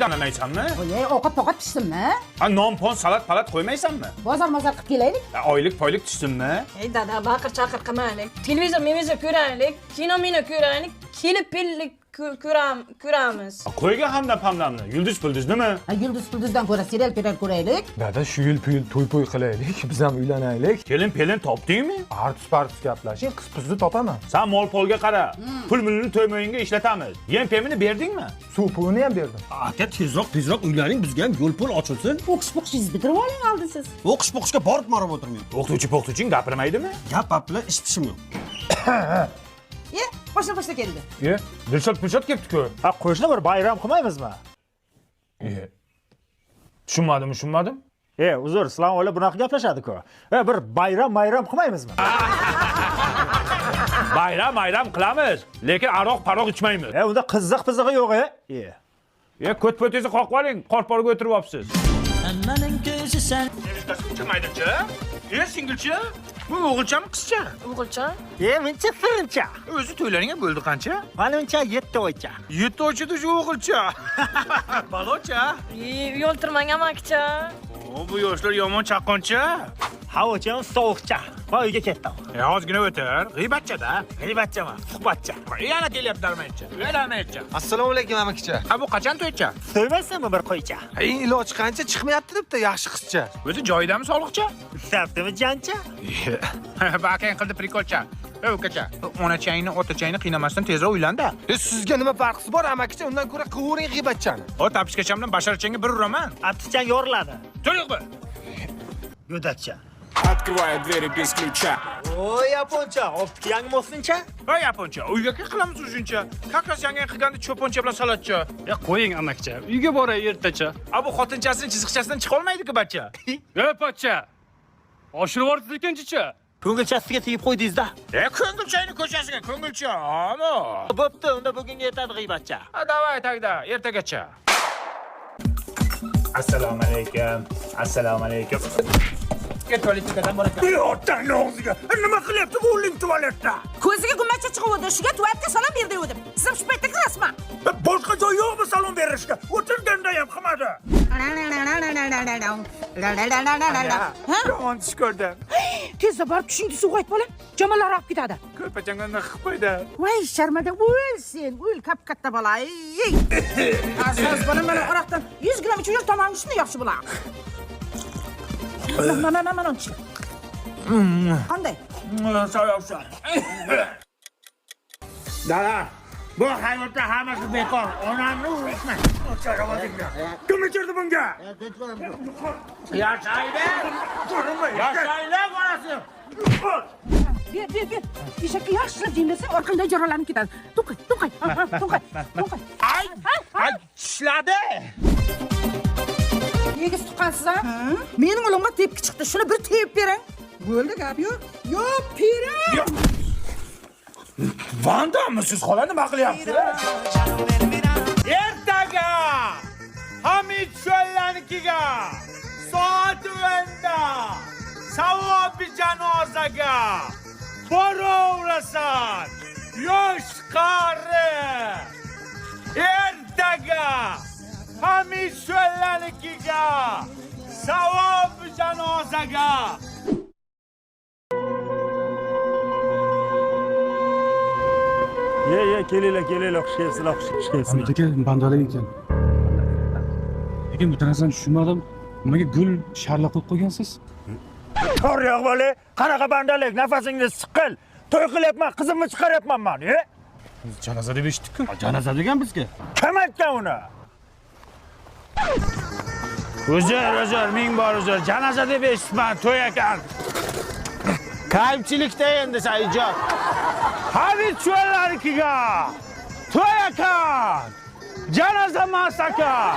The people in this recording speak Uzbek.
Damlamaysanmi? Oy, ovqat pishsinmi? Non-pon salat qo'ymaysanmi? Bozor qilib kelaylik. Oylik tushsinmi? Ey dada, baqir-chaqir qilmaylik. Televizor ko'raylik, kino ko'raylik, kelib-pillik ko'ramiz. Qo'yga hamdamni. Yulduz nima? Yulduzdan ko'ra serial ko'raylik. Dada shu yil to'y qilaylik, biz ham uylanaylik. Kelin topdingmi? Artus gaplashing, qizni topaman. Sen mol-polga qara. Pul-mulni to'ymoyinga ishlatamiz. Yem-pemini berdingmi? Suv pulini ham berdim. Aka tezroq uylaning, bizga ham yo'l-po'l ochilsin. O'qish-po'qishingizni bitirib oling oldin siz. O'qish-po'qishga borib marab o'tirmayman. O'qituvching gapirmaydimi? Gap bilan ish pishim yo'q. Boshla keldi. Dilshod kelibdi-ku. Qo'shni bir bayram qilmaymizmi? Tushunmadim. Uzr, sizlar oila bunaqa gaplashadi-ku. Bir bayram qilmaymizmi? Bayram qilamiz, lekin aroq ichmaymiz. Unda qiziq-pizig'i yo'q-e. Ko't-po'tingizni qoqib oling, qorporga o'tirib olibsiz. Hammaning ko'zi sen. Chiqmaydi-chi? Singilchi? Bu o'g'ilchami, qizcha? O'g'ilcha? Mencha firincha. O'zi to'ylaringga bo'ldi qancha? Menimcha 7 oycha. 7 oychada shu o'g'ilcha. Balocha? Yo'ltirmang amakicha. Bu yoshlar yomon chaqqoncha. Havocham sovuqcha. Uyga ketdim. Ozgina o'tir. G'iybatcha-da. G'iybatchaman, suhbatcha. Yana kelyapti armaycha. Assalomu alaykum amakicha. Bu qachon to'ycha? To'ymaysanmi bir qo'ycha? Iloji qancha chiqmayapti debdi, yaxshi qizcha. O'zi joyidami sog'liqcha? Saptimi jancha? Bakang qildi prikolcha. Ukacha, onachangni, otachangni qiynamasdan tezroq uylanda. Sizga nima farqi bor amakicha? Undan ko'ra quvering g'iybatchani. Tapishkachamdan basharachangga bir uraman. Attichang yoriladi. To'liq bu. Go'dakcha. Открываю двери без ключа. Voy yaponcha, optiyang bo'lsincha. Voy yaponcha, uyga qilamiz o'zuncha. Kaklas yangi qilganda cho'poncha bilan salatcha. Qo'ying amakicha, uyga boray ertacha. Bu xotinchasining chiziqchasidan chiqa olmaydi-ku bacha. Pochcha. Oshirib yuborsiz ekanchicha. Ko'ngilchasiga tegib qo'ydingiz-da. Ko'ngilchangni ko'chasiga, ko'ngilcha. Ammo. Bo'pti, unda bugunga yetadi g'iybatcha. Davay tagda, ertagacha. Assalomu alaykum. Tualetdan bor ekan. Otang og'ziga. Nima qilyapti bu uling tualetda? Ko'ziga gumacha chiqib shuga tualetga salom berdi o'dim. Siz shu paytda kirasizmi? Boshqa joy yo'qmi salom berishga? O'tirganda ham qilmadi. Yomon tush ko'rdim. Tezda borib tushingni suv qo'yib bola. Jamallar olib ketadi. Ko'rpachamdan qilib qo'ydi. Voy, sharmada o'lsin. O'l katta bola. Asoz bola mana oroqdan 100 gram ichib yur, tomongi shunday yaxshi bo'lar. Mana unchi. Qanday? So'yapsan. Dada, bu hayotda hammasi bekor. Onamni urma. Kim ichirdi bunga? Yashaylar bolasi. Ber. Eshakka yaxshilab jemlasa, orqangdan jaralanib ketadi. To'qay. Ay, tishladi. Nega tuqqansiz, ha? Mening o'limga tepki chiqdi. Shuni bir tepib bering. Bo'ldi, gap yo'q. Yo'q, pira. Vandami siz xola nima qilyapsiz? Ertaga Hamid Sho'llanikiga soat 'da savobi janozaga boraverasan. Yosh qari. Ertaga Hamid Sho'llanikiga savobi janozaga. Kelinglar, xush kelibsizlar. Aka, bandalik ekan. Lekin bu narsani tushunmadim. Nimaga gul sharla qo'yib qo'ygansiz? To'g'ri bola, qanaqa bandalik, nafasingizni siqil. To'y qilyapman, qizimni chiqaryapman men, Janoza deb eshitdik-ku. Janoza degan bizga. Kim aytgan uni? Uzr, ming bor uzr. Janoza deb eshitman, to'y ekan. Kamchilikda endi ijod. Hamid Sho'llanikiga to'y ekan. Janoza emas ekan.